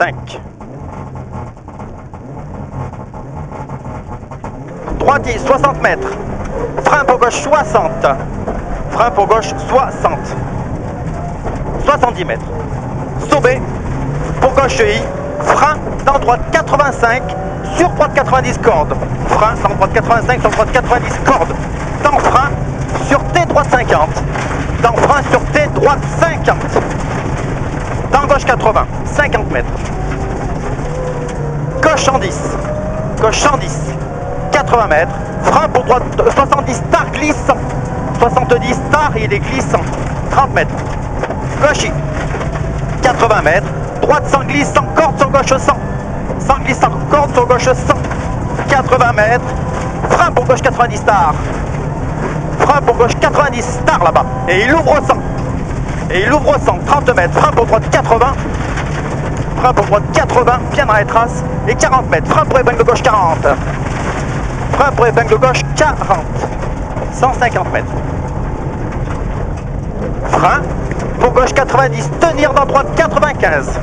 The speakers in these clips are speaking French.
5. Droite 60 mètres. Frein pour gauche 60. Frein pour gauche 60. 70 mètres. Sommet pour gauche I. Frein dans droite 85. Sur droite 90 cordes. Frein dans droite 85, sur droite 90 cordes. Dans frein sur T droite 50. Dans frein sur T droite 50. Dans gauche 80. 50 mètres. Gauche 110. Gauche 110. 80 mètres. Frein pour droite 70 tard glissant. 70 tard il est glissant. 30 mètres. Gauche I. 80 mètres. Droite sans glissant. Corde sur gauche 100. Sans glissant. Corde sur gauche 100. 80 mètres. Frein pour gauche 90 tard. Frein pour gauche 90 tard là-bas. Et il ouvre 100. Et il ouvre 100. 30 mètres. Frein pour droite 80. Frein pour droite 80. Bien dans les traces. Et 40 mètres. Frein pour épingle gauche 40. Frein pour épingle gauche 40. 150 mètres. Frein pour gauche 90. Tenir dans droite 95.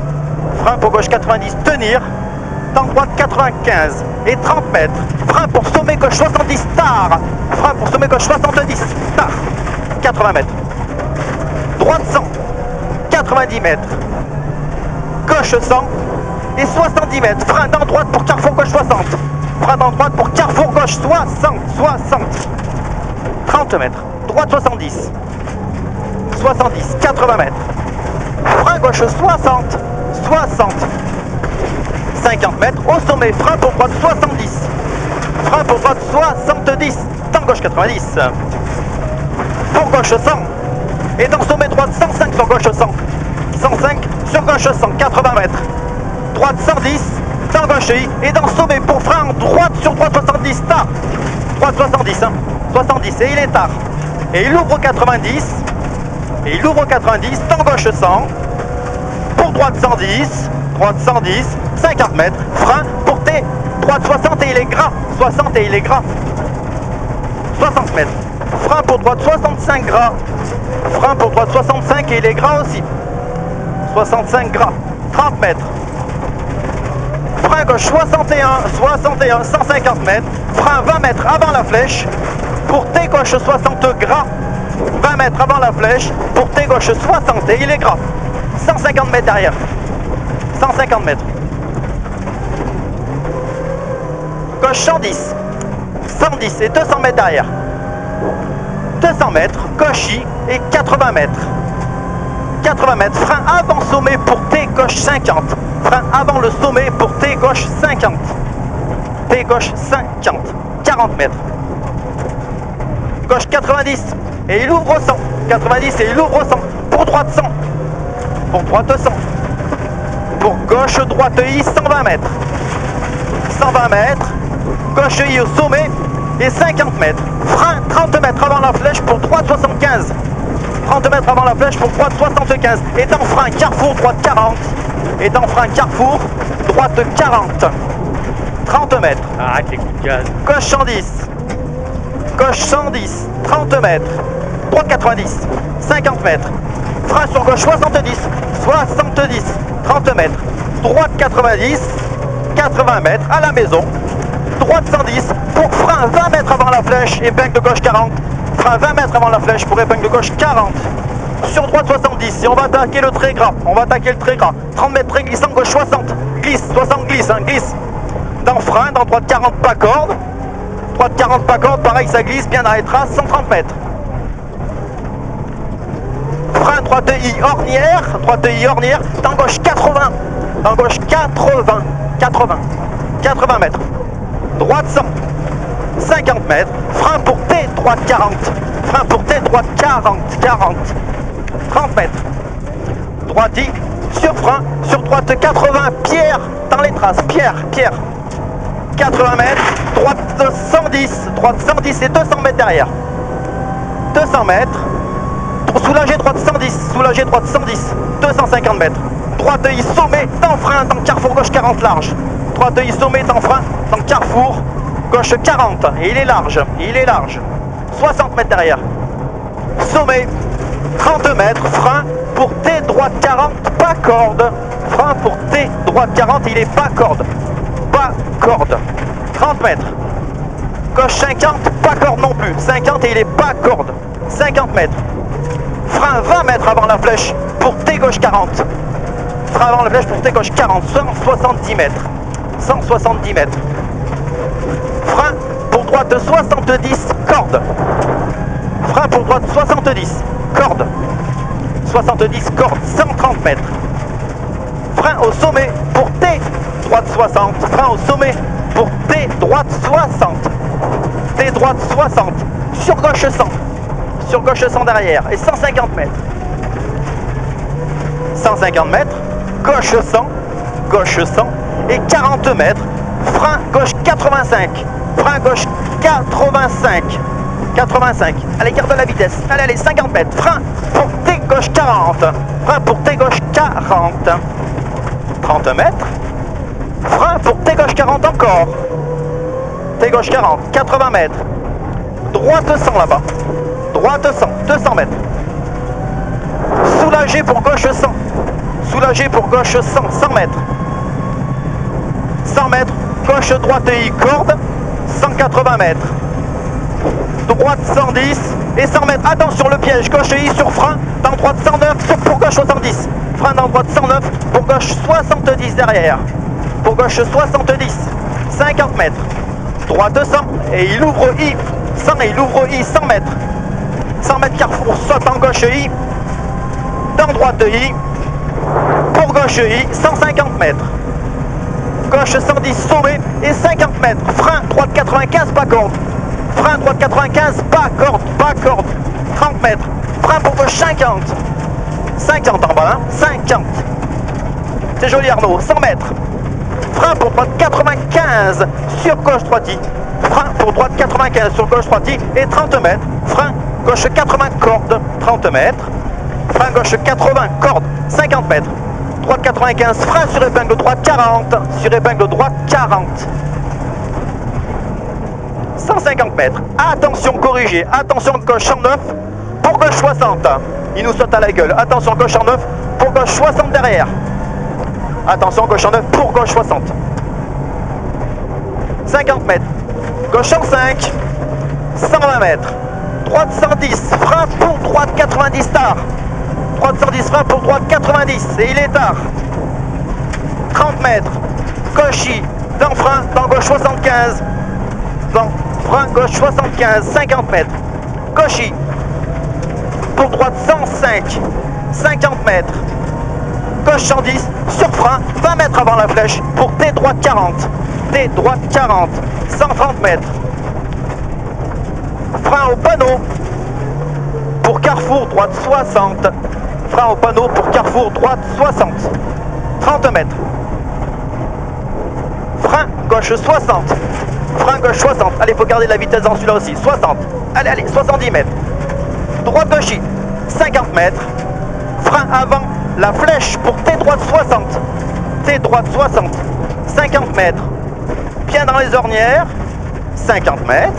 Frein pour gauche 90. Tenir dans droite 95. Et 30 mètres. Frein pour sommet gauche 70 tard. Frein pour sommet gauche 70 tard. 80 mètres. Droite 100. 90 mètres. Gauche 100. Et 70 mètres. Frein dans droite pour carrefour gauche 60. Frein dans droite pour carrefour gauche 60. 60. 30 mètres. Droite 70. 70. 80 mètres. Frein gauche 60. 60. 50 mètres. Au sommet. Frein pour droite 70. Frein pour droite 70. Dans gauche 90. Pour gauche 100. Et dans sommet droite 105 sur gauche 100. 105 sur gauche 100. 80 mètres. Droite 110. Dans gauche I. Et dans sommet pour frein droite sur droite 70 tard. Droite 70. 70. Et il est tard. Et il ouvre 90. Et il ouvre 90. Dans gauche 100. Pour droite 110. Droite 110. 50 mètres. Frein pour T. Droite 60 et il est gras. 60 et il est gras. 60 mètres. Frein pour droite 65 gras. Frein pour droite 65 et il est gras aussi. 65 gras. 30 mètres. Frein gauche 61. 61. 150 mètres. Frein 20 mètres avant la flèche. Pour T gauche 60 gras. 20 mètres avant la flèche. Pour T gauche 60 et il est gras. 150 mètres derrière. 150 mètres. Gauche 110. 110 et 200 mètres derrière. 200 mètres. Gauche I et 80 mètres. 80 mètres. Frein avant sommet pour T gauche 50. Frein avant le sommet pour T gauche 50. T gauche 50. 40 mètres. Gauche 90. Et il ouvre 100. 90 et il ouvre 100. Pour droite 100. Pour droite 100. Pour gauche droite I 120 mètres. 120 mètres. Gauche I au sommet. Et 50 mètres. Frein 30 mètres avant la flèche pour droite 75. 30 mètres avant la flèche pour droite 75. Et dans frein carrefour droite 40. Et dans frein carrefour droite 40. 30 mètres. Arrête les coups de gaz. Gauche 110. Gauche 110. 30 mètres. Droite 90. 50 mètres. Frein sur gauche 70. 70. 30 mètres. Droite 90. 80 mètres à la maison. Droite 110 pour frein 20 mètres avant la flèche, épingle de gauche 40. Frein 20 mètres avant la flèche pour épingle de gauche 40. Sur droite 70 et on va attaquer le très gras. On va attaquer le très gras. 30 mètres très glissant, gauche 60. Glisse, 60 glisse, hein, glisse. Dans frein, dans droite 40 pas corde. Droite 40 pas corde, pareil ça glisse, bien dans les traces, 130 mètres. Frein droite I ornière, droite I ornière, dans gauche 80. Dans gauche 80. 80. 80 mètres. Droite 100. 50 mètres. Frein pour T, droite 40. Frein pour T, droite 40. 40. 30 mètres. Droite I, sur frein, sur droite 80. Pierre, dans les traces. Pierre, Pierre. 80 mètres. Droite 110. Droite 110 et 200 mètres derrière. 200 mètres. Pour soulager droite 110. Soulager droite 110. 250 mètres. Droite I sommet, dans frein, dans carrefour gauche 40 large. Droite I sommet, dans frein, dans carrefour gauche 40. Et il est large, il est large. 60 mètres derrière. Sommet, 30 mètres, frein pour T droite 40, pas corde. frein pour T, droite 40, il est bas corde. Bas corde. 30 mètres. Gauche 50, pas corde non plus. 50 et il est bas corde. 50 mètres. Frein 20 mètres avant la flèche pour T gauche 40. Frein avant la flèche pour T gauche 40. 170 mètres. 170 mètres. Frein pour droite 70, corde. Frein pour droite 70, corde. 70, corde. 130 mètres. Frein au sommet pour T, droite 60. Frein au sommet pour T, droite 60. T, droite 60. Sur gauche 100. Sur gauche 100 derrière. Et 150 mètres. 150 mètres. Gauche 100. Gauche 100. Et 40 mètres. Frein gauche 85. Frein gauche 85. 85. Allez, garde la vitesse. Allez, allez, 50 mètres. Frein pour T gauche 40. Frein pour T gauche 40. 30 mètres. Frein pour T gauche 40 encore. T gauche 40. 80 mètres. Droite 100 là-bas. Droite 100. 200 mètres. Soulagé pour gauche 100. Soulagé pour gauche 100. 100 mètres. 100 mètres. Gauche droite I corde. 180 mètres. Droite 110 et 100 mètres. Attention le piège. Gauche I sur frein. Dans droite 109 pour gauche 70. Frein dans droite 109 pour gauche 70 derrière. Pour gauche 70. 50 mètres. Droite 100 et il ouvre I. 100 et il ouvre I 100 mètres. 100 mètres carrefour. Saute en gauche I. Dans droite I. Pour gauche I. 150 mètres. Gauche 110 sommet et 50 mètres. Frein droite 95 bas corde. Frein droite 95 bas corde. Bas corde. 30 mètres. Frein pour gauche 50. 50 en bas, hein. 50. C'est joli Arnaud. 100 mètres. Frein pour droite 95 sur gauche droite. Frein pour droite 95 sur gauche droite et 30 mètres. Frein gauche 80 corde. 30 mètres. Frein gauche 80 corde. 50 mètres. Droite 95, frein sur épingle droite 40. Sur épingle droite 40. 150 mètres. Attention corrigé. Attention gauche 109 pour gauche 60. Il nous saute à la gueule. Attention gauche 109 pour gauche 60 derrière. Attention gauche 109 pour gauche 60. 50 mètres. Gauche 105. 120 mètres. Droite 110. Frein pour droite 90 tard. Droite 110, frein pour droite 90 et il est tard. 30 mètres. Gauche I. Dans frein, dans gauche 75. Dans frein gauche 75. 50 mètres. Gauche I. Pour droite 105. 50 mètres. Gauche 110. Sur frein. 20 mètres avant la flèche. Pour T droite 40. T droite 40. 130 mètres. Frein au panneau. Pour carrefour droite 60. Frein au panneau pour carrefour droite 60. 30 mètres. Frein gauche 60. Frein gauche 60. Allez, il faut garder la vitesse dans celui-là aussi. 60. Allez, allez, 70 mètres. Droite gauche I. 50 mètres. Frein avant la flèche pour T droite 60. T droite 60. 50 mètres. Bien dans les ornières. 50 mètres.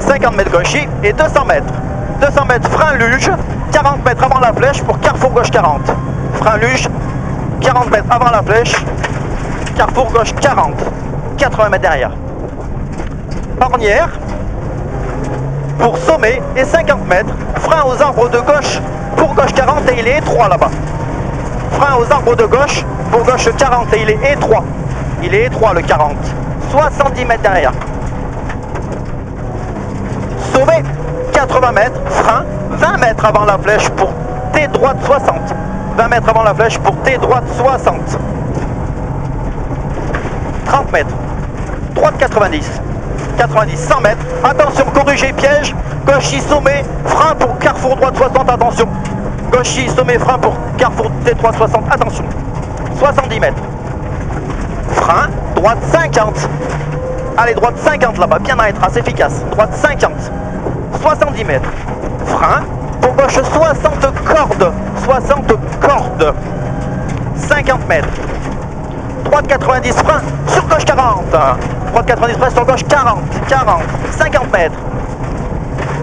50 mètres gauche I et 200 mètres. 200 mètres frein luge, 40 mètres avant la flèche pour carrefour gauche 40. Frein luge, 40 mètres avant la flèche, carrefour gauche 40. 80 mètres derrière. Ornière pour sommet et 50 mètres. Frein aux arbres de gauche pour gauche 40 et il est étroit là-bas. Frein aux arbres de gauche pour gauche 40 et il est étroit. Il est étroit le 40. 70 mètres derrière. Sommet, 80 mètres, frein, 20 mètres avant la flèche pour T droite 60. 20 mètres avant la flèche pour T droite 60. 30 mètres, droite 90. 90, 100 mètres, attention, corrigé, piège, gauche I sommet, frein pour carrefour droite 60, attention. Gauche I sommet, frein pour carrefour T droite 60, attention. 70 mètres. Frein, droite 50. Allez, droite 50 là-bas, bien à être assez efficace. Droite 50. 70 mètres. Frein. Pour gauche 60 cordes. 60 cordes. 50 mètres. Droite 90 frein sur gauche 40. Droite 90 frein sur gauche 40. 40. 50 mètres.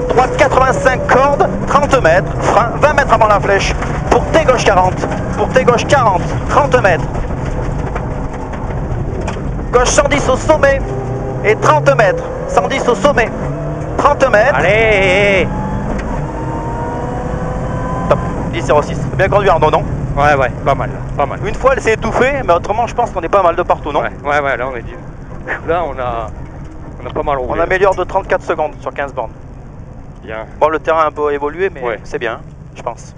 Droite 85 cordes. 30 mètres. Frein. 20 mètres avant la flèche. Pour T gauche 40. Pour T gauche 40. 30 mètres. Gauche 110 au sommet. Et 30 mètres. 110 au sommet. 30 mètres. Allez. Top. 10,06. Bien conduit Arnaud, non? Ouais, ouais, pas mal, pas mal. Une fois elle s'est étouffée, mais autrement je pense qu'on est pas mal de partout, non? Ouais, là on est dit. Là on a pas mal roulé. On améliore de 34 secondes sur 15 bornes. Bien. Bon, le terrain a un peu évolué, mais ouais. c'est bien, je pense.